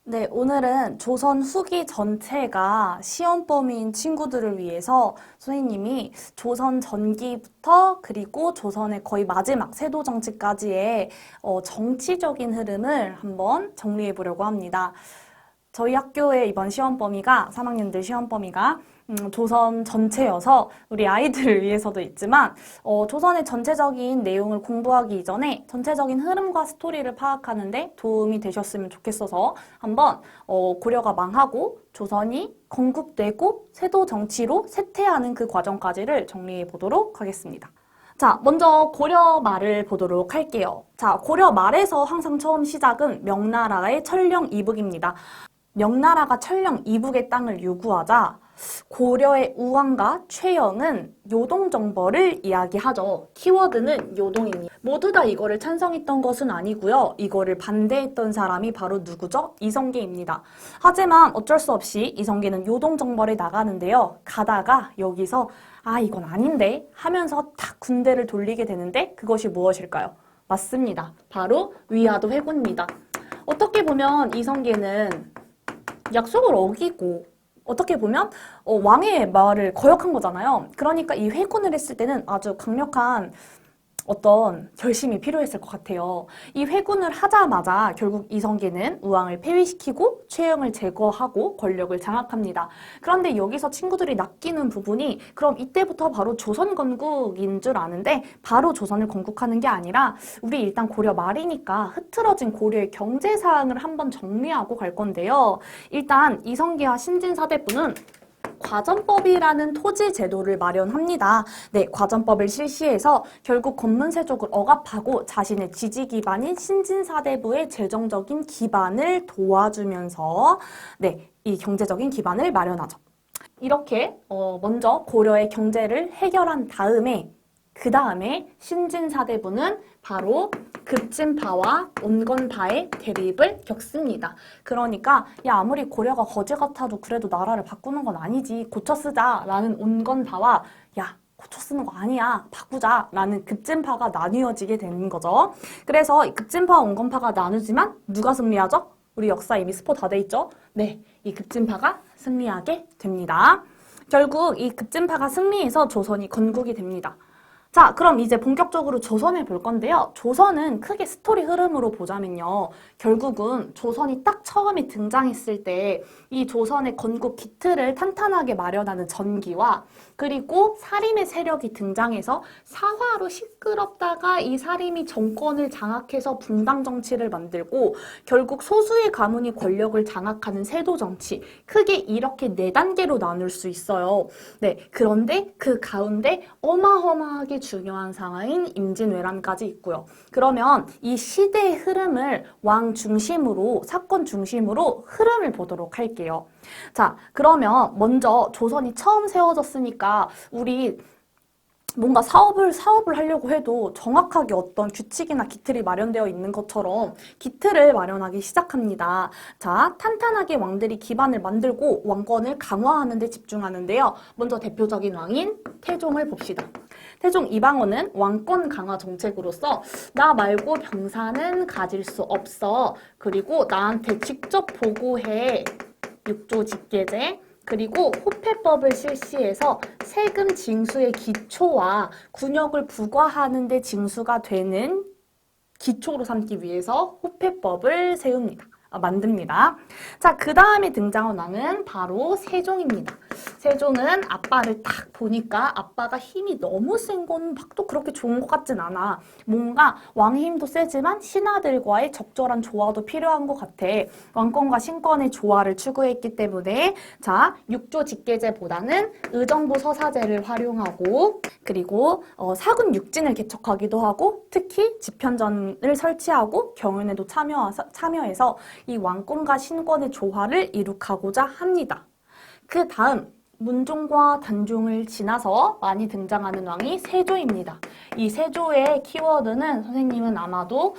네, 오늘은 조선 후기 전체가 시험 범위인 친구들을 위해서 선생님이 조선 전기부터 그리고 조선의 거의 마지막 세도 정치까지의 정치적인 흐름을 한번 정리해 보려고 합니다. 저희 학교의 이번 시험 범위가 3학년들 시험 범위가 조선 전체여서 우리 아이들을 위해서도 있지만 조선의 전체적인 내용을 공부하기 이전에 전체적인 흐름과 스토리를 파악하는데 도움이 되셨으면 좋겠어서 한번 고려가 망하고 조선이 건국되고 세도 정치로 쇠퇴하는 그 과정까지를 정리해 보도록 하겠습니다. 자, 먼저 고려 말을 보도록 할게요. 자, 고려 말에서 항상 처음 시작은 명나라의 천령 이북입니다. 명나라가 천령 이북의 땅을 요구하자 고려의 우왕과 최영은 요동정벌을 이야기하죠. 키워드는 요동입니다. 모두 다 이거를 찬성했던 것은 아니고요. 이거를 반대했던 사람이 바로 누구죠? 이성계입니다. 하지만 어쩔 수 없이 이성계는 요동정벌에 나가는데요. 가다가 여기서 이건 아닌데 하면서 탁 군대를 돌리게 되는데 그것이 무엇일까요? 맞습니다. 바로 위화도 회군입니다. 어떻게 보면 이성계는 약속을 어기고 어떻게 보면 왕의 말을 거역한 거잖아요. 그러니까 이 회군을 했을 때는 아주 강력한 어떤 결심이 필요했을 것 같아요. 이 회군을 하자마자 결국 이성계는 우왕을 폐위시키고 최영을 제거하고 권력을 장악합니다. 그런데 여기서 친구들이 낚이는 부분이 그럼 이때부터 바로 조선 건국인 줄 아는데 바로 조선을 건국하는 게 아니라 우리 일단 고려 말이니까 흐트러진 고려의 경제 사항을 한번 정리하고 갈 건데요. 일단 이성계와 신진사대부는 과전법이라는 토지 제도를 마련합니다. 네, 과전법을 실시해서 결국 권문세족을 억압하고 자신의 지지 기반인 신진사대부의 재정적인 기반을 도와주면서 네, 이 경제적인 기반을 마련하죠. 이렇게 먼저 고려의 경제를 해결한 다음에 그 다음에 신진사대부는 바로 급진파와 온건파의 대립을 겪습니다. 그러니까 야 아무리 고려가 거지 같아도 그래도 나라를 바꾸는 건 아니지 고쳐 쓰자라는 온건파와 야 고쳐 쓰는 거 아니야 바꾸자라는 급진파가 나뉘어지게 되는 거죠. 그래서 이 급진파와 온건파가 나누지만 누가 승리하죠? 우리 역사 이미 스포 다 돼 있죠? 네, 이 급진파가 승리하게 됩니다. 결국 이 급진파가 승리해서 조선이 건국이 됩니다. 자, 그럼 이제 본격적으로 조선을 볼 건데요. 조선은 크게 스토리 흐름으로 보자면요. 결국은 조선이 딱 처음에 등장했을 때 이 조선의 건국 기틀을 탄탄하게 마련하는 전기와 그리고 사림의 세력이 등장해서 사화로 시끄럽다가 이 사림이 정권을 장악해서 분당 정치를 만들고 결국 소수의 가문이 권력을 장악하는 세도 정치. 크게 이렇게 네 단계로 나눌 수 있어요. 네, 그런데 그 가운데 어마어마하게 중요한 상황인 임진왜란까지 있고요. 그러면 이 시대의 흐름을 왕 중심으로, 사건 중심으로 흐름을 보도록 할게요. 자, 그러면 먼저 조선이 처음 세워졌으니까 우리 뭔가 사업을 하려고 해도 정확하게 어떤 규칙이나 기틀이 마련되어 있는 것처럼 기틀을 마련하기 시작합니다. 자, 탄탄하게 왕들이 기반을 만들고 왕권을 강화하는 데 집중하는데요. 먼저 대표적인 왕인 태종을 봅시다. 태종 이방원은 왕권 강화 정책으로서 나 말고 병사는 가질 수 없어. 그리고 나한테 직접 보고해. 육조 직계제. 그리고 호패법을 실시해서 세금 징수의 기초와 군역을 부과하는 데 징수가 되는 기초로 삼기 위해서 호패법을 만듭니다. 자, 그 다음에 등장한 왕은 바로 세종입니다. 세종은 아빠를 딱 보니까 아빠가 힘이 너무 센 건 막 또 그렇게 좋은 것 같진 않아. 뭔가 왕의 힘도 세지만 신하들과의 적절한 조화도 필요한 것 같아. 왕권과 신권의 조화를 추구했기 때문에 자, 육조 직계제보다는 의정부 서사제를 활용하고 그리고 사군 육진을 개척하기도 하고 특히 집현전을 설치하고 경연에도 참여해서 이 왕권과 신권의 조화를 이룩하고자 합니다. 그 다음 문종과 단종을 지나서 많이 등장하는 왕이 세조입니다. 이 세조의 키워드는 선생님은 아마도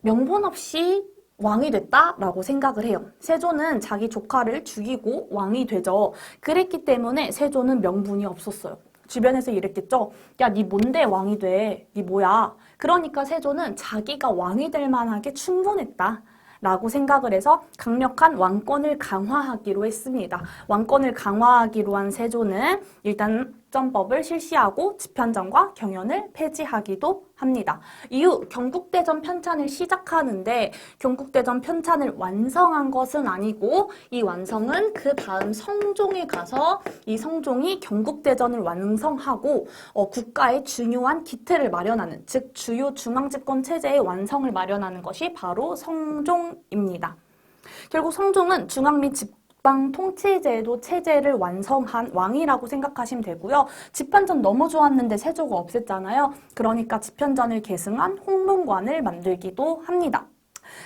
명분 없이 왕이 됐다라고 생각을 해요. 세조는 자기 조카를 죽이고 왕이 되죠. 그랬기 때문에 세조는 명분이 없었어요. 주변에서 이랬겠죠. 야, 니 뭔데 왕이 돼? 니 뭐야? 그러니까 세조는 자기가 왕이 될 만하게 충분했다. 라고 생각을 해서 강력한 왕권을 강화하기로 했습니다. 왕권을 강화하기로 한 세조는 일단 전법을 실시하고 집현전과 경연을 폐지하기도 합니다. 이후 경국대전 편찬을 시작하는데 경국대전 편찬을 완성한 것은 아니고 이 완성은 그 다음 성종에 가서 이 성종이 경국대전을 완성하고 국가의 중요한 기틀을 마련하는, 즉 주요 중앙집권 체제의 완성을 마련하는 것이 바로 성종입니다. 결국 성종은 중앙 및 집방 통치제도 체제를 완성한 왕이라고 생각하시면 되고요. 집현전 너무 좋았는데 세조가 없앴잖아요. 그러니까 집현전을 계승한 홍문관을 만들기도 합니다.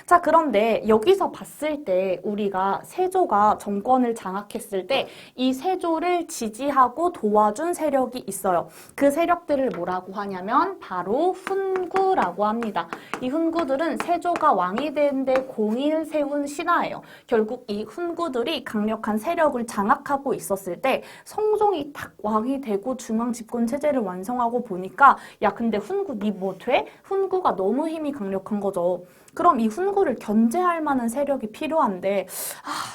자, 그런데 여기서 봤을 때 우리가 세조가 정권을 장악했을 때 이 세조를 지지하고 도와준 세력이 있어요. 그 세력들을 뭐라고 하냐면 바로 훈구라고 합니다. 이 훈구들은 세조가 왕이 되는데 공을 세운 신하예요. 결국 이 훈구들이 강력한 세력을 장악하고 있었을 때 성종이 딱 왕이 되고 중앙 집권 체제를 완성하고 보니까 야, 근데 훈구 니 뭐 돼? 훈구가 너무 힘이 강력한 거죠. 그럼 이 훈구를 견제할 만한 세력이 필요한데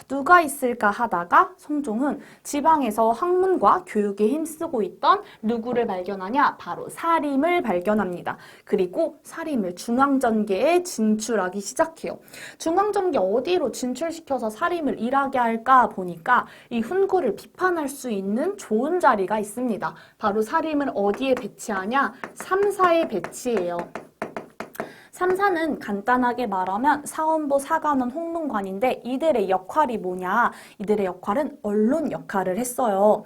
누가 있을까 하다가 성종은 지방에서 학문과 교육에 힘쓰고 있던 누구를 발견하냐? 바로 사림을 발견합니다. 그리고 사림을 중앙전계에 진출하기 시작해요. 중앙전계 어디로 진출시켜서 사림을 일하게 할까 보니까 이 훈구를 비판할 수 있는 좋은 자리가 있습니다. 바로 사림을 어디에 배치하냐? 삼사에 배치해요. 삼사는 간단하게 말하면 사헌부, 사관원, 홍문관인데 이들의 역할이 뭐냐? 이들의 역할은 언론 역할을 했어요.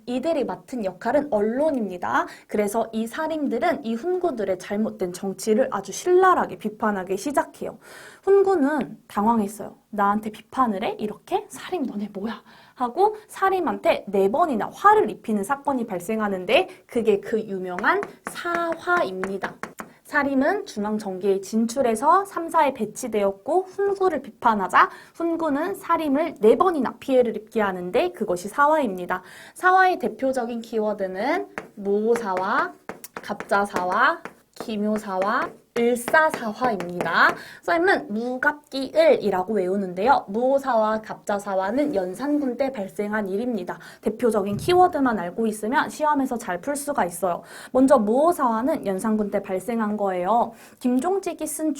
이들이 맡은 역할은 언론입니다. 그래서 이 사림들은 이 훈구들의 잘못된 정치를 아주 신랄하게 비판하기 시작해요. 훈구는 당황했어요. 나한테 비판을 해? 이렇게? 사림 너네 뭐야? 하고 사림한테 4번이나 화를 입히는 사건이 발생하는데 그게 그 유명한 사화입니다. 사림은 중앙정계에 진출해서 3사에 배치되었고 훈구를 비판하자 훈구는 사림을 4번이나 피해를 입게 하는데 그것이 사화입니다. 사화의 대표적인 키워드는 무오사화, 갑자사화, 기묘사화, 을사사화입니다. 썰은 무갑기을이라고 외우는데요. 무오사와 갑자사화는 연산군 때 발생한 일입니다. 대표적인 키워드만 알고 있으면 시험에서 잘 풀 수가 있어요. 먼저 무오사화는 연산군 때 발생한 거예요. 김종직이 쓴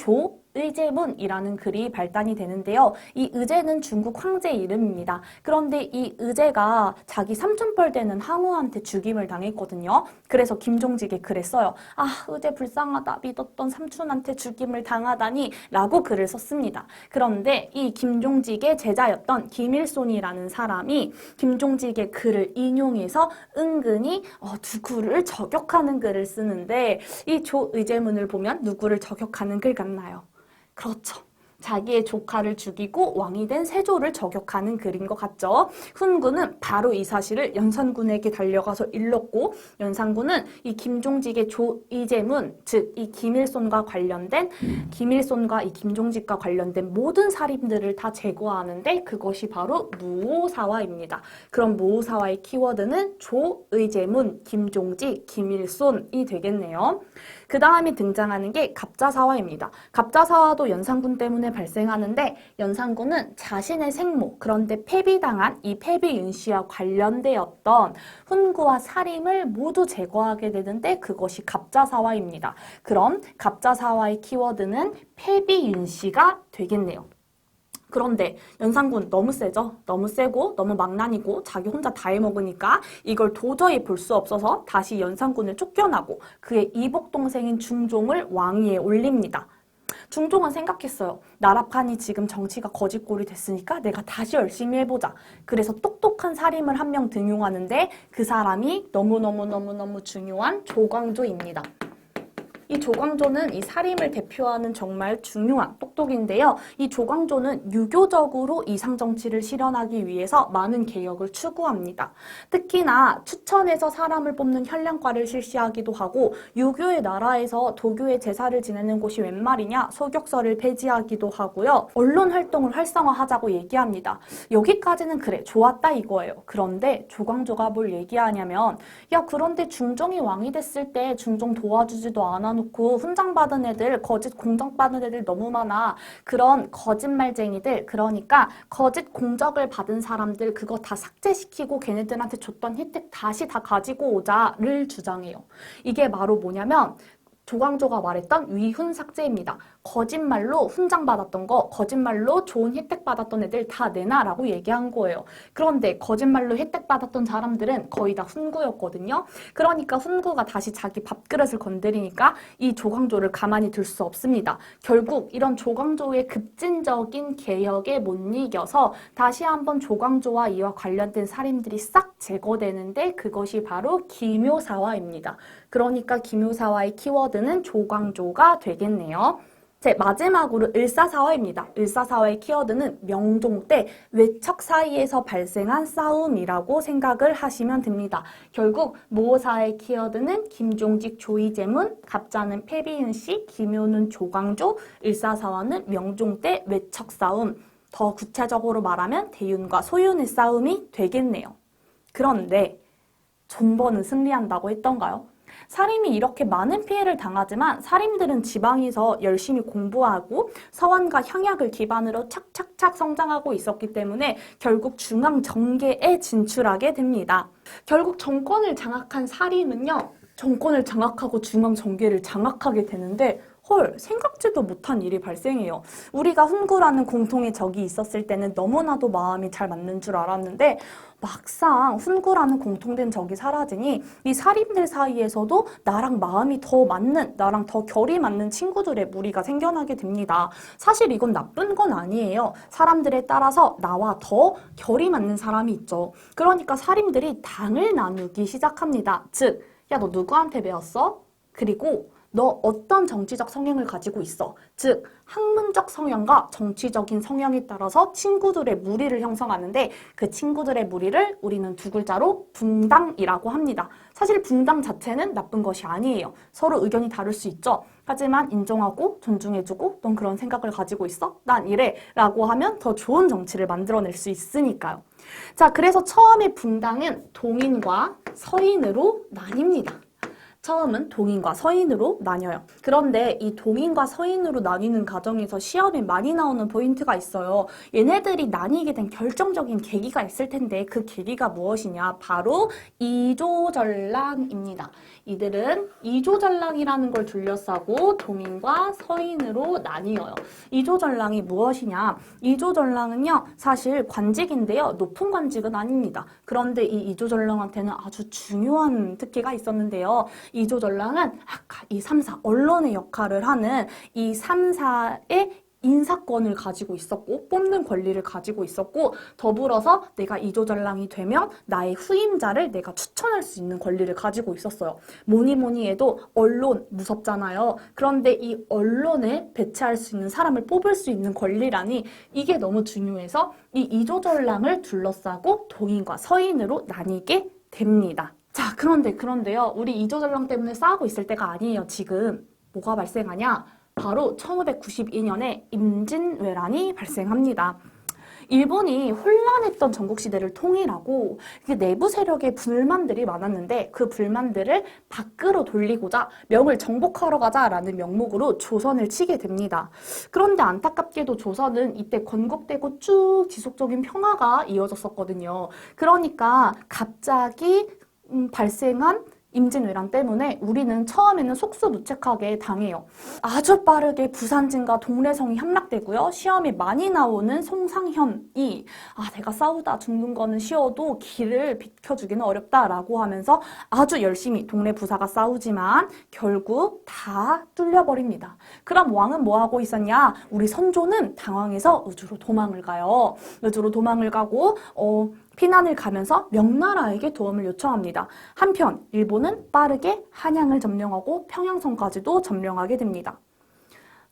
의제문이라는 글이 발단이 되는데요. 이 의제는 중국 황제 이름입니다. 그런데 이 의제가 자기 삼촌뻘 되는 항우한테 죽임을 당했거든요. 그래서 김종직이 글에 써요. 아, 의제 불쌍하다. 믿었던 삼촌한테 죽임을 당하다니 라고 글을 썼습니다. 그런데 이 김종직의 제자였던 김일손이라는 사람이 김종직의 글을 인용해서 은근히 누구를 저격하는 글을 쓰는데 이 조의제문을 보면 누구를 저격하는 글 같나요? 그렇죠. 자기의 조카를 죽이고 왕이 된 세조를 저격하는 글인 것 같죠. 훈구는 바로 이 사실을 연산군에게 달려가서 일렀고 연산군은 이 김종직의 조의제문, 즉 이 김일손과 이 김종직과 관련된 모든 살인들을 다 제거하는데 그것이 바로 무오사화입니다. 그럼 무오사화의 키워드는 조의제문, 김종직, 김일손이 되겠네요. 그 다음에 등장하는 게 갑자사화입니다. 갑자사화도 연산군 때문에 발생하는데 연산군은 자신의 생모, 그런데 폐비당한 이 폐비윤 씨와 관련되었던 훈구와 사림을 모두 제거하게 되는데 그것이 갑자사화입니다. 그럼 갑자사화의 키워드는 폐비윤 씨가 되겠네요. 그런데 연산군 너무 세죠? 너무 세고 너무 망나니고 자기 혼자 다 해먹으니까 이걸 도저히 볼 수 없어서 다시 연산군을 쫓겨나고 그의 이복동생인 중종을 왕위에 올립니다. 중종은 생각했어요. 나라판이 지금 정치가 거짓골이 됐으니까 내가 다시 열심히 해보자. 그래서 똑똑한 사림을 한 명 등용하는데 그 사람이 너무너무 중요한 조광조입니다. 이 조광조는 이 사림을 대표하는 정말 중요한 똑똑인데요. 이 조광조는 유교적으로 이상정치를 실현하기 위해서 많은 개혁을 추구합니다. 특히나 추천해서 사람을 뽑는 현량과를 실시하기도 하고 유교의 나라에서 도교의 제사를 지내는 곳이 웬 말이냐 소격서를 폐지하기도 하고요. 언론 활동을 활성화하자고 얘기합니다. 여기까지는 그래 좋았다 이거예요. 그런데 조광조가 뭘 얘기하냐면 야 그런데 중종이 왕이 됐을 때 중종 도와주지도 않아 모아놓고 훈장받은 애들, 거짓 공적받은 애들 너무 많아. 그런 거짓말쟁이들, 그러니까 거짓 공적을 받은 사람들 그거 다 삭제시키고 걔네들한테 줬던 혜택 다시 다 가지고 오자를 주장해요. 이게 바로 뭐냐면 조광조가 말했던 위훈 삭제입니다. 거짓말로 훈장 받았던 거, 거짓말로 좋은 혜택 받았던 애들 다 내놔라고 얘기한 거예요. 그런데 거짓말로 혜택 받았던 사람들은 거의 다 훈구였거든요. 그러니까 훈구가 다시 자기 밥그릇을 건드리니까 이 조광조를 가만히 둘 수 없습니다. 결국 이런 조광조의 급진적인 개혁에 못 이겨서 다시 한번 조광조와 이와 관련된 살인들이 싹 제거되는데 그것이 바로 기묘사화입니다. 그러니까 기묘사화의 키워드는 조광조가 되겠네요. 마지막으로 을사사화입니다. 을사사화의 키워드는 명종 때 외척 사이에서 발생한 싸움이라고 생각을 하시면 됩니다. 결국 모사의 키워드는 김종직 조이제문, 갑자는 패비은 씨, 기묘는 조광조, 을사사화는 명종 때 외척 싸움. 더 구체적으로 말하면 대윤과 소윤의 싸움이 되겠네요. 그런데 존버는 승리한다고 했던가요? 살인이 이렇게 많은 피해를 당하지만 살인들은 지방에서 열심히 공부하고 서원과 향약을 기반으로 착착착 성장하고 있었기 때문에 결국 중앙 정계에 진출하게 됩니다. 결국 정권을 장악한 살인은요, 정권을 장악하고 중앙 정계를 장악하게 되는데 헐, 생각지도 못한 일이 발생해요. 우리가 훈구라는 공통의 적이 있었을 때는 너무나도 마음이 잘 맞는 줄 알았는데 막상 훈구라는 공통된 적이 사라지니 이 살인들 사이에서도 나랑 마음이 더 맞는, 나랑 더 결이 맞는 친구들의 무리가 생겨나게 됩니다. 사실 이건 나쁜 건 아니에요. 사람들에 따라서 나와 더 결이 맞는 사람이 있죠. 그러니까 살인들이 당을 나누기 시작합니다. 즉, 야, 너 누구한테 배웠어? 그리고 너 어떤 정치적 성향을 가지고 있어? 즉, 학문적 성향과 정치적인 성향에 따라서 친구들의 무리를 형성하는데 그 친구들의 무리를 우리는 두 글자로 붕당이라고 합니다. 사실 붕당 자체는 나쁜 것이 아니에요. 서로 의견이 다를 수 있죠. 하지만 인정하고 존중해주고 넌 그런 생각을 가지고 있어? 난 이래 라고 하면 더 좋은 정치를 만들어낼 수 있으니까요. 자, 그래서 처음에 붕당은 동인과 서인으로 나뉩니다. 처음은 동인과 서인으로 나뉘어요. 그런데 이 동인과 서인으로 나뉘는 과정에서 시험에 많이 나오는 포인트가 있어요. 얘네들이 나뉘게 된 결정적인 계기가 있을 텐데 그 계기가 무엇이냐? 바로 이조전랑입니다. 이들은 이조전랑이라는 걸 둘러싸고 동인과 서인으로 나뉘어요. 이조전랑이 무엇이냐? 이조전랑은요, 사실 관직인데요. 높은 관직은 아닙니다. 그런데 이 이조전랑한테는 아주 중요한 특기가 있었는데요. 이조전랑은 아까 이 3사, 언론의 역할을 하는 이 3사의 인사권을 가지고 있었고 뽑는 권리를 가지고 있었고 더불어서 내가 이조전랑이 되면 나의 후임자를 내가 추천할 수 있는 권리를 가지고 있었어요. 뭐니 뭐니 해도 언론 무섭잖아요. 그런데 이 언론에 배치할 수 있는 사람을 뽑을 수 있는 권리라니 이게 너무 중요해서 이 이조전랑을 둘러싸고 동인과 서인으로 나뉘게 됩니다. 자, 그런데요. 우리 이조전랑 때문에 싸우고 있을 때가 아니에요. 지금 뭐가 발생하냐? 바로 1592년에 임진왜란이 발생합니다. 일본이 혼란했던 전국시대를 통일하고 내부 세력의 불만들이 많았는데 그 불만들을 밖으로 돌리고자 명을 정복하러 가자라는 명목으로 조선을 치게 됩니다. 그런데 안타깝게도 조선은 이때 건국되고 쭉 지속적인 평화가 이어졌었거든요. 그러니까 갑자기 발생한 임진왜란 때문에 우리는 처음에는 속수무책하게 당해요. 아주 빠르게 부산진과 동래성이 함락되고요. 시험에 많이 나오는 송상현이 내가 싸우다 죽는 거는 쉬워도 길을 비켜주기는 어렵다라고 하면서 아주 열심히 동래 부사가 싸우지만 결국 다 뚫려버립니다. 그럼 왕은 뭐하고 있었냐? 우리 선조는 당황해서 의주로 도망을 가요. 의주로 도망을 가고 피난을 가면서 명나라에게 도움을 요청합니다. 한편 일본은 빠르게 한양을 점령하고 평양성까지도 점령하게 됩니다.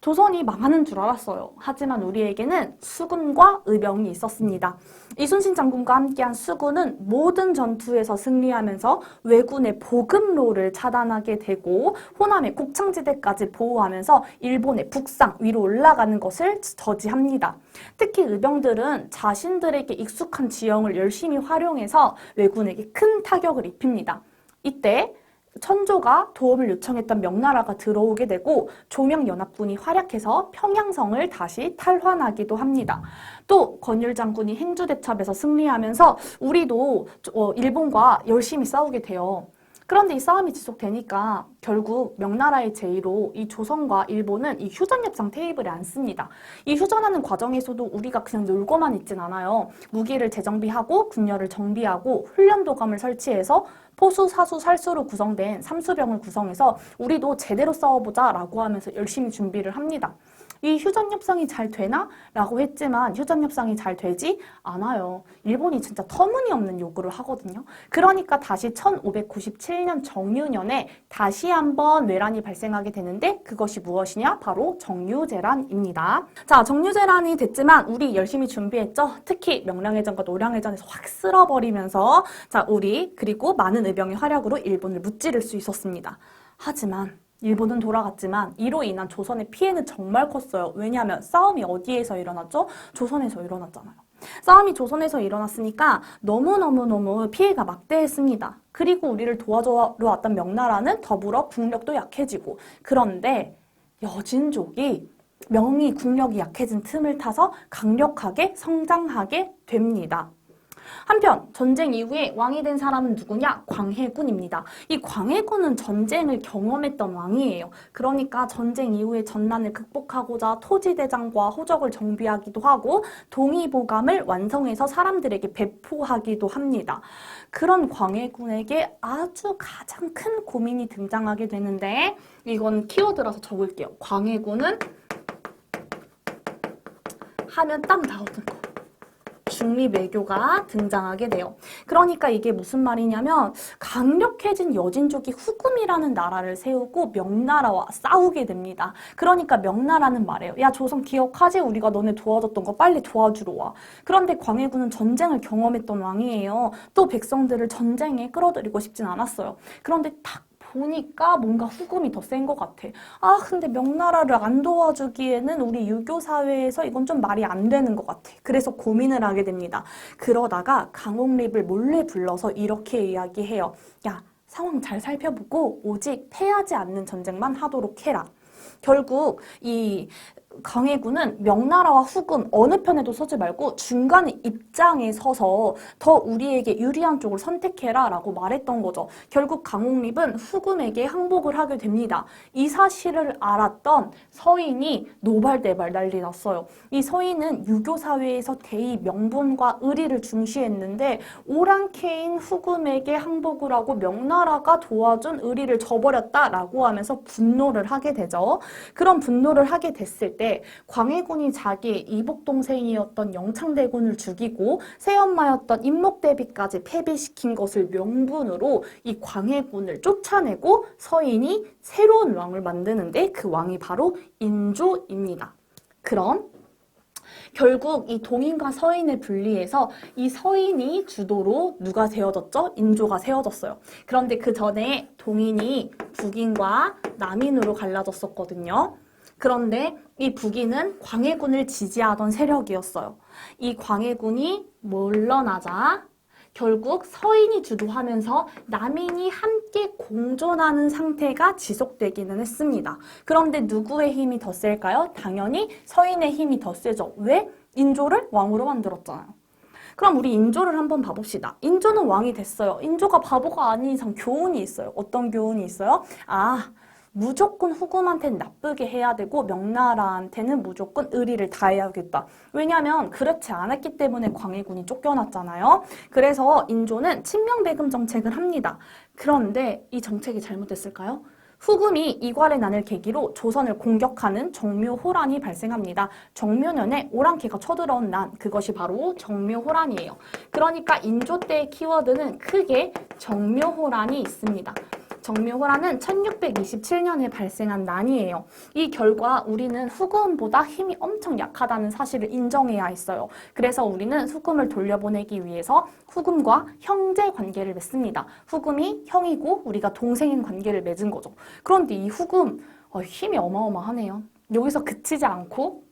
조선이 망하는 줄 알았어요. 하지만 우리에게는 수군과 의병이 있었습니다. 이순신 장군과 함께한 수군은 모든 전투에서 승리하면서 왜군의 보급로를 차단하게 되고 호남의 곡창지대까지 보호하면서 일본의 북상 위로 올라가는 것을 저지합니다. 특히 의병들은 자신들에게 익숙한 지형을 열심히 활용해서 왜군에게 큰 타격을 입힙니다. 이때 천조가 도움을 요청했던 명나라가 들어오게 되고 조명연합군이 활약해서 평양성을 다시 탈환하기도 합니다. 또 건율 장군이 행주대첩에서 승리하면서 우리도 일본과 열심히 싸우게 돼요. 그런데 이 싸움이 지속되니까 결국 명나라의 제의로 이 조선과 일본은 이 휴전협상 테이블에 앉습니다. 이 휴전하는 과정에서도 우리가 그냥 놀고만 있진 않아요. 무기를 재정비하고 군렬을 정비하고 훈련도감을 설치해서 포수, 사수, 살수로 구성된 삼수병을 구성해서 우리도 제대로 싸워보자 라고 하면서 열심히 준비를 합니다. 이 휴전협상이 잘 되나? 라고 했지만 휴전협상이 잘 되지 않아요. 일본이 진짜 터무니없는 요구를 하거든요. 그러니까 다시 1597년 정유년에 다시 한번 내란이 발생하게 되는데 그것이 무엇이냐? 바로 정유재란입니다. 자, 정유재란이 됐지만 우리 열심히 준비했죠? 특히 명량해전과 노량해전에서 확 쓸어버리면서 자, 우리 그리고 많은 의병의 활약으로 일본을 무찌를 수 있었습니다. 하지만 일본은 돌아갔지만 이로 인한 조선의 피해는 정말 컸어요. 왜냐하면 싸움이 어디에서 일어났죠? 조선에서 일어났잖아요. 싸움이 조선에서 일어났으니까 너무너무 피해가 막대했습니다. 그리고 우리를 도와주러 왔던 명나라는 더불어 국력도 약해지고 그런데 여진족이 명이 국력이 약해진 틈을 타서 강력하게 성장하게 됩니다. 한편 전쟁 이후에 왕이 된 사람은 누구냐? 광해군입니다. 이 광해군은 전쟁을 경험했던 왕이에요. 그러니까 전쟁 이후에 전난을 극복하고자 토지대장과 호적을 정비하기도 하고 동의보감을 완성해서 사람들에게 배포하기도 합니다. 그런 광해군에게 아주 가장 큰 고민이 등장하게 되는데 이건 키워드라서 적을게요. 광해군은 하면 딱 나오는 거. 중리매교가 등장하게 돼요. 그러니까 이게 무슨 말이냐면 강력해진 여진족이 후금이라는 나라를 세우고 명나라와 싸우게 됩니다. 그러니까 명나라는 말해요. 야, 조선 기억하지? 우리가 너네 도와줬던 거 빨리 도와주러 와. 그런데 광해군은 전쟁을 경험했던 왕이에요. 또 백성들을 전쟁에 끌어들이고 싶진 않았어요. 그런데 딱 보니까 뭔가 후금이 더 센 것 같아. 아, 근데 명나라를 안 도와주기에는 우리 유교 사회에서 이건 좀 말이 안 되는 것 같아. 그래서 고민을 하게 됩니다. 그러다가 강옥립을 몰래 불러서 이렇게 이야기해요. 야, 상황 잘 살펴보고 오직 패하지 않는 전쟁만 하도록 해라. 결국 이 광해군은 명나라와 후금 어느 편에도 서지 말고 중간에 입장에 서서 더 우리에게 유리한 쪽을 선택해라 라고 말했던 거죠. 결국 강옥립은 후금에게 항복을 하게 됩니다. 이 사실을 알았던 서인이 노발대발 난리 났어요. 이 서인은 유교 사회에서 대의 명분과 의리를 중시했는데 오랑캐인 후금에게 항복을 하고 명나라가 도와준 의리를 저버렸다라고 하면서 분노를 하게 되죠. 그런 분노를 하게 됐을 때 광해군이 자기의 이복동생이었던 영창대군을 죽이고 새엄마였던 임목대비까지 패배시킨 것을 명분으로 이 광해군을 쫓아내고 서인이 새로운 왕을 만드는데 그 왕이 바로 인조입니다. 그럼 결국 이 동인과 서인을 분리해서 이 서인이 주도로 누가 세워졌죠? 인조가 세워졌어요. 그런데 그 전에 동인이 북인과 남인으로 갈라졌었거든요. 그런데 이 북인은 광해군을 지지하던 세력이었어요. 이 광해군이 물러나자 결국 서인이 주도하면서 남인이 함께 공존하는 상태가 지속되기는 했습니다. 그런데 누구의 힘이 더 셀까요? 당연히 서인의 힘이 더 세죠. 왜? 인조를 왕으로 만들었잖아요. 그럼 우리 인조를 한번 봐봅시다. 인조는 왕이 됐어요. 인조가 바보가 아닌 이상 교훈이 있어요. 어떤 교훈이 있어요? 무조건 후금한테는 나쁘게 해야 되고 명나라한테는 무조건 의리를 다해야겠다. 왜냐하면 그렇지 않았기 때문에 광해군이 쫓겨났잖아요. 그래서 인조는 친명배금 정책을 합니다. 그런데 이 정책이 잘못됐을까요? 후금이 이괄의 난을 계기로 조선을 공격하는 정묘호란이 발생합니다. 정묘년에 오랑캐가 쳐들어온 난, 그것이 바로 정묘호란이에요. 그러니까 인조 때의 키워드는 크게 정묘호란이 있습니다. 정묘호란은 1627년에 발생한 난이에요. 이 결과 우리는 후금보다 힘이 엄청 약하다는 사실을 인정해야 했어요. 그래서 우리는 후금을 돌려보내기 위해서 후금과 형제 관계를 맺습니다. 후금이 형이고 우리가 동생인 관계를 맺은 거죠. 그런데 이 후금 힘이 어마어마하네요. 여기서 그치지 않고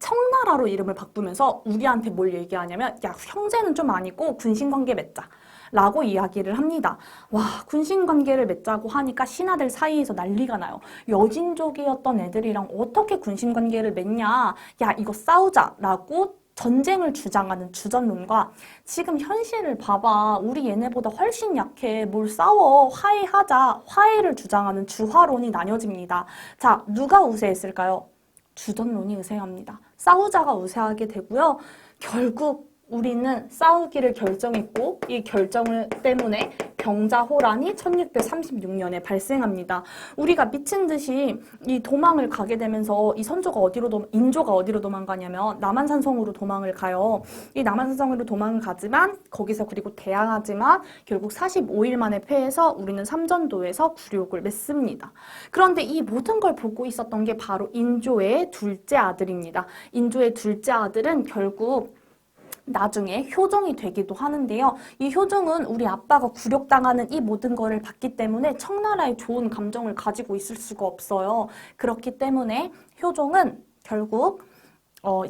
청나라로 이름을 바꾸면서 우리한테 뭘 얘기하냐면 야, 형제는 좀 아니고 군신관계 맺자. 라고 이야기를 합니다. 와, 군신관계를 맺자고 하니까 신하들 사이에서 난리가 나요. 여진족이었던 애들이랑 어떻게 군신관계를 맺냐. 야, 이거 싸우자라고 전쟁을 주장하는 주전론과 지금 현실을 봐봐. 우리 얘네보다 훨씬 약해. 뭘 싸워. 화해하자. 화해를 주장하는 주화론이 나뉘어집니다. 자, 누가 우세했을까요? 주전론이 우세합니다. 싸우자가 우세하게 되고요. 결국 우리는 싸우기를 결정했고 이 결정을 때문에 병자호란이 1636년에 발생합니다. 우리가 미친 듯이 이 도망을 가게 되면서 이 인조가 어디로 도망가냐면 남한산성으로 도망을 가요. 이 남한산성으로 도망을 가지만 거기서 그리고 대항하지만 결국 45일 만에 패해서 우리는 삼전도에서 굴욕을 맺습니다. 그런데 이 모든 걸 보고 있었던 게 바로 인조의 둘째 아들입니다. 인조의 둘째 아들은 결국 나중에 효종이 되기도 하는데요. 이 효종은 우리 아빠가 굴욕당하는 이 모든 거를 봤기 때문에 청나라에 좋은 감정을 가지고 있을 수가 없어요. 그렇기 때문에 효종은 결국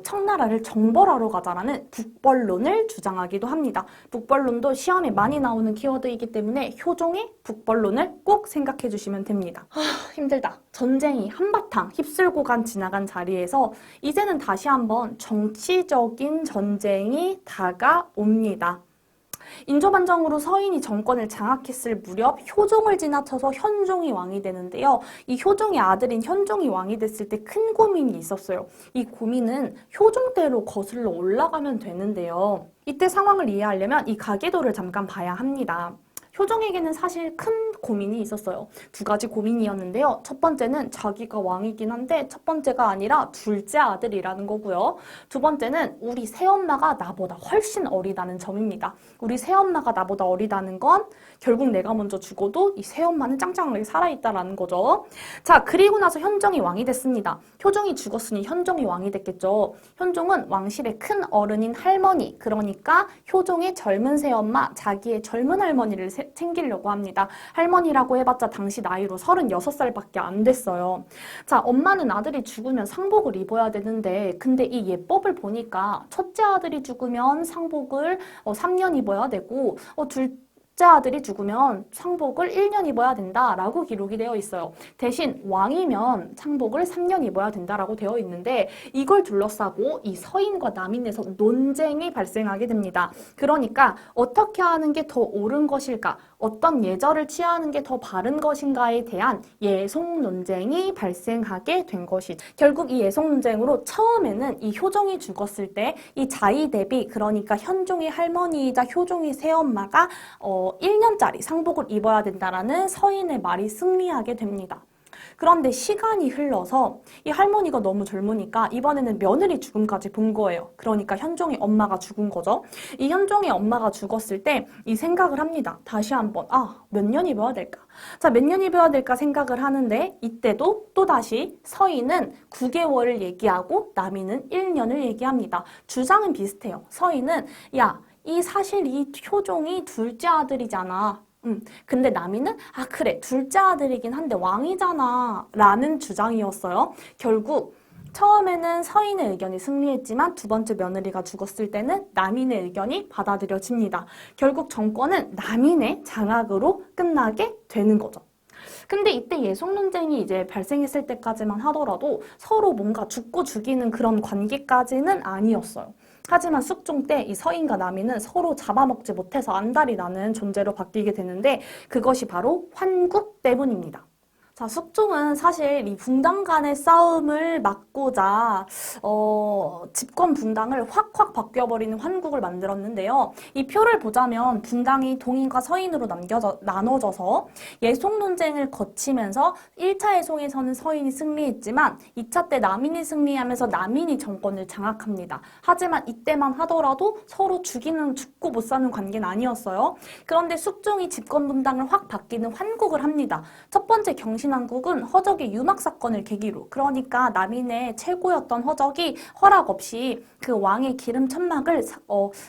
청나라를 정벌하러 가자라는 북벌론을 주장하기도 합니다. 북벌론도 시험에 많이 나오는 키워드이기 때문에 효종의 북벌론을 꼭 생각해 주시면 됩니다. 힘들다. 전쟁이 한바탕 휩쓸고 지나간 자리에서 이제는 다시 한번 정치적인 전쟁이 다가옵니다. 인조반정으로 서인이 정권을 장악했을 무렵 효종을 지나쳐서 현종이 왕이 되는데요. 이 효종의 아들인 현종이 왕이 됐을 때 큰 고민이 있었어요. 이 고민은 효종대로 거슬러 올라가면 되는데요. 이때 상황을 이해하려면 이 가계도를 잠깐 봐야 합니다. 효종에게는 사실 큰 고민이 있었어요. 두 가지 고민이었는데요. 첫 번째는 자기가 왕이긴 한데 첫 번째가 아니라 둘째 아들이라는 거고요. 두 번째는 우리 새엄마가 나보다 훨씬 어리다는 점입니다. 우리 새엄마가 나보다 어리다는 건 결국 내가 먼저 죽어도 이 새엄마는 짱짱하게 살아있다라는 거죠. 자, 그리고 나서 현종이 왕이 됐습니다. 효종이 죽었으니 현종이 왕이 됐겠죠. 현종은 왕실의 큰 어른인 할머니, 그러니까 효종의 젊은 새엄마, 자기의 젊은 할머니를 챙기려고 합니다. 할머니라고 해봤자 당시 나이로 36살밖에 안 됐어요. 자, 엄마는 아들이 죽으면 상복을 입어야 되는데 근데 이 예법을 보니까 첫째 아들이 죽으면 상복을 3년 입어야 되고 둘째 아들이 죽으면 상복을 1년 입어야 된다라고 기록이 되어 있어요. 대신 왕이면 상복을 3년 입어야 된다라고 되어 있는데 이걸 둘러싸고 이 서인과 남인에서 논쟁이 발생하게 됩니다. 그러니까 어떻게 하는 게 더 옳은 것일까? 어떤 예절을 취하는 게 더 바른 것인가에 대한 예속 논쟁이 발생하게 된 것이죠. 결국 이 예속 논쟁으로 처음에는 이 효종이 죽었을 때 이 자이 대비, 그러니까 현종의 할머니이자 효종의 새엄마가 1년짜리 상복을 입어야 된다라는 서인의 말이 승리하게 됩니다. 그런데 시간이 흘러서 이 할머니가 너무 젊으니까 이번에는 며느리 죽음까지 본 거예요. 그러니까 현종의 엄마가 죽은 거죠. 이 현종의 엄마가 죽었을 때 이 생각을 합니다. 다시 한번 몇 년 입어야 될까? 자, 몇 년 입어야 될까 생각을 하는데 이때도 또다시 서인은 9개월을 얘기하고 남인은 1년을 얘기합니다. 주장은 비슷해요. 서인은 사실 이 효종이 둘째 아들이잖아. 근데 남인은 그래, 둘째 아들이긴 한데 왕이잖아 라는 주장이었어요. 결국 처음에는 서인의 의견이 승리했지만 두 번째 며느리가 죽었을 때는 남인의 의견이 받아들여집니다. 결국 정권은 남인의 장악으로 끝나게 되는 거죠. 근데 이때 예속 논쟁이 이제 발생했을 때까지만 하더라도 서로 뭔가 죽고 죽이는 그런 관계까지는 아니었어요. 하지만 숙종 때 이 서인과 남인은 서로 잡아먹지 못해서 안달이 나는 존재로 바뀌게 되는데 그것이 바로 환국 때문입니다. 자, 숙종은 사실 이 붕당 간의 싸움을 막고자 집권 분당을 확확 바뀌어버리는 환국을 만들었는데요. 이 표를 보자면 분당이 동인과 서인으로 나눠져서 예속 논쟁을 거치면서 1차 예송에서는 서인이 승리했지만 2차 때 남인이 승리하면서 남인이 정권을 장악합니다. 하지만 이때만 하더라도 서로 죽고 못 사는 관계는 아니었어요. 그런데 숙종이 집권 분당을 확 바뀌는 환국을 합니다. 첫 번째 경신 경신왕국은 허적의 유막 사건을 계기로, 그러니까 남인의 최고였던 허적이 허락 없이 그 왕의 기름 천막을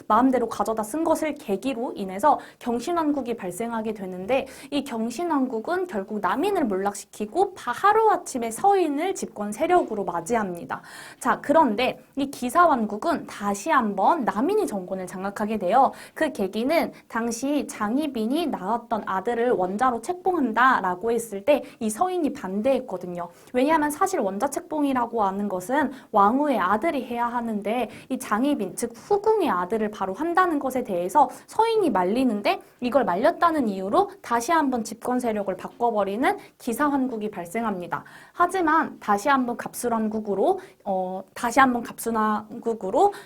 마음대로 가져다 쓴 것을 계기로 인해서 경신왕국이 발생하게 되는데, 이 경신왕국은 결국 남인을 몰락시키고 하루아침에 서인을 집권 세력으로 맞이합니다. 자, 그런데 이 기사왕국은 다시 한번 남인이 정권을 장악하게 돼요. 그 계기는 당시 장희빈이 낳았던 아들을 원자로 책봉한다라고 했을 때 이 서인이 반대했거든요. 왜냐하면 사실 원자 책봉이라고 하는 것은 왕후의 아들이 해야 하는데, 이 장희빈, 즉 후궁의 아들을 바로 한다는 것에 대해서 서인이 말리는데, 이걸 말렸다는 이유로 다시 한번 집권 세력을 바꿔버리는 기사환국이 발생합니다. 하지만 다시 한번 갑술환국으로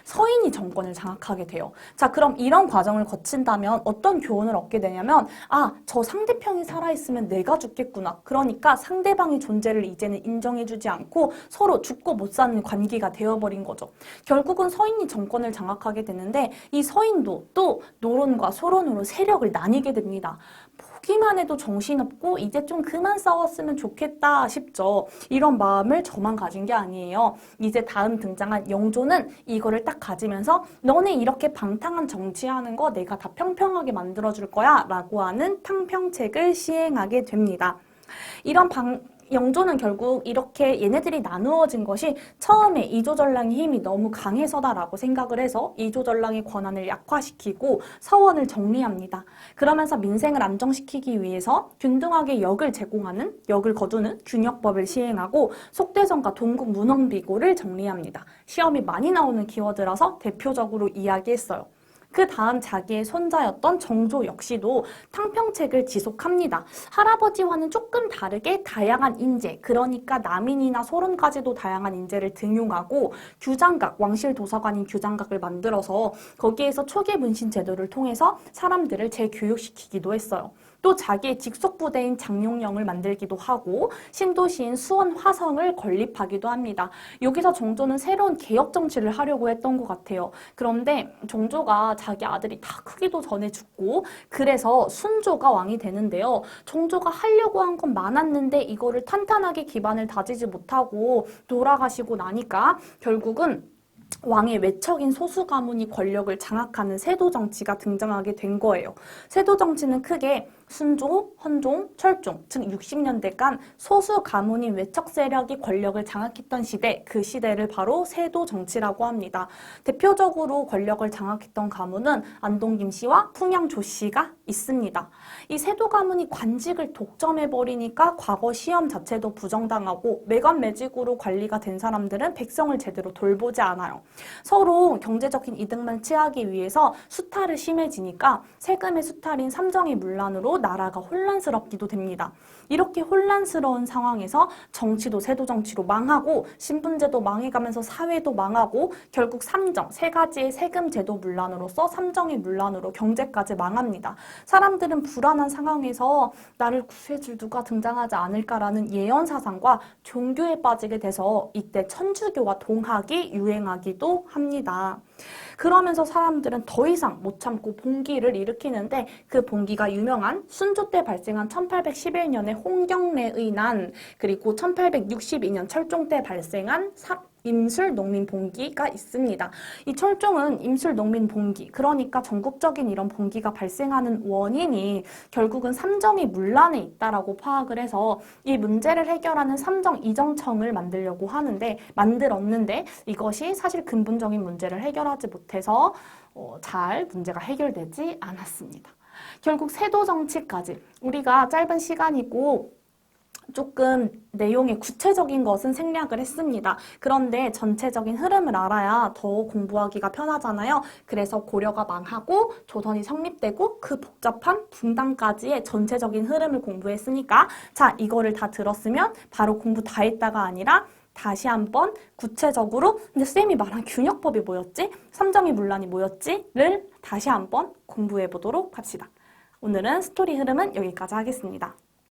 서인이 정권을 장악하게 돼요. 자, 그럼 이런 과정을 거친다면 어떤 교훈을 얻게 되냐면, 저 상대편이 살아있으면 내가 죽겠구나. 그러니까 상대방의 존재를 이제는 인정해주지 않고 서로 죽고 못 사는 관계가 되어버린 거죠. 결국은 서인이 정권을 장악하게 되는데, 이 서인도 또 노론과 소론으로 세력을 나뉘게 됩니다. 보기만 해도 정신없고 이제 좀 그만 싸웠으면 좋겠다 싶죠. 이런 마음을 저만 가진 게 아니에요. 이제 다음 등장한 영조는 이거를 딱 가지면서 너네 이렇게 방탕한 정치하는 거 내가 다 평평하게 만들어줄 거야 라고 하는 탕평책을 시행하게 됩니다. 영조는 결국 이렇게 얘네들이 나누어진 것이 처음에 이조전랑의 힘이 너무 강해서다라고 생각을 해서 이조전랑의 권한을 약화시키고 서원을 정리합니다. 그러면서 민생을 안정시키기 위해서 균등하게 역을 거두는 균역법을 시행하고 속대성과 동국 문헌비고를 정리합니다. 시험이 많이 나오는 키워드라서 대표적으로 이야기했어요. 그 다음 자기의 손자였던 정조 역시도 탕평책을 지속합니다. 할아버지와는 조금 다르게 다양한 인재, 그러니까 남인이나 소론까지도 다양한 인재를 등용하고 규장각, 왕실 도서관인 규장각을 만들어서 거기에서 초기 문신 제도를 통해서 사람들을 재교육시키기도 했어요. 또 자기의 직속 부대인 장룡령을 만들기도 하고 신도시인 수원 화성을 건립하기도 합니다. 여기서 정조는 새로운 개혁 정치를 하려고 했던 것 같아요. 그런데 정조가 자기 아들이 다 크기도 전에 죽고, 그래서 순조가 왕이 되는데요. 정조가 하려고 한 건 많았는데 이거를 탄탄하게 기반을 다지지 못하고 돌아가시고 나니까 결국은 왕의 외척인 소수 가문이 권력을 장악하는 세도 정치가 등장하게 된 거예요. 세도 정치는 크게 순종, 헌종, 철종, 즉 60년대간 소수 가문인 외척 세력이 권력을 장악했던 시대, 그 시대를 바로 세도 정치라고 합니다. 대표적으로 권력을 장악했던 가문은 안동 김씨와 풍양 조씨가 있습니다. 이 세도 가문이 관직을 독점해버리니까 과거 시험 자체도 부정당하고 매관매직으로 관리가 된 사람들은 백성을 제대로 돌보지 않아요. 서로 경제적인 이득만 취하기 위해서 수탈을 심해지니까 세금의 수탈인 삼정의 문란으로 나라가 혼란스럽기도 됩니다. 이렇게 혼란스러운 상황에서 정치도 세도 정치로 망하고 신분제도 망해가면서 사회도 망하고 결국 삼정, 세 가지의 세금 제도 문란으로서 삼정의 문란으로 경제까지 망합니다. 사람들은 불안한 상황에서 나를 구해줄 누가 등장하지 않을까라는 예언 사상과 종교에 빠지게 돼서 이때 천주교와 동학이 유행하기도 합니다. 그러면서 사람들은 더 이상 못 참고 봉기를 일으키는데, 그 봉기가 유명한 순조 때 발생한 1811년의 홍경래의 난, 그리고 1862년 철종 때 발생한 임술 농민 봉기가 있습니다. 이 철종은 임술 농민 봉기, 그러니까 전국적인 이런 봉기가 발생하는 원인이 결국은 삼정이 문란에 있다라고 파악을 해서 이 문제를 해결하는 삼정 이정청을 만들었는데 이것이 사실 근본적인 문제를 해결하지 못해서 잘 문제가 해결되지 않았습니다. 결국 세도 정치까지 우리가 짧은 시간이고 조금 내용의 구체적인 것은 생략을 했습니다. 그런데 전체적인 흐름을 알아야 더 공부하기가 편하잖아요. 그래서 고려가 망하고 조선이 성립되고 그 복잡한 분단까지의 전체적인 흐름을 공부했으니까, 자, 이거를 다 들었으면 바로 공부 다 했다가 아니라 다시 한번 구체적으로 근데 쌤이 말한 균역법이 뭐였지? 삼정의 문란이 뭐였지?를 다시 한번 공부해 보도록 합시다. 오늘은 스토리 흐름은 여기까지 하겠습니다.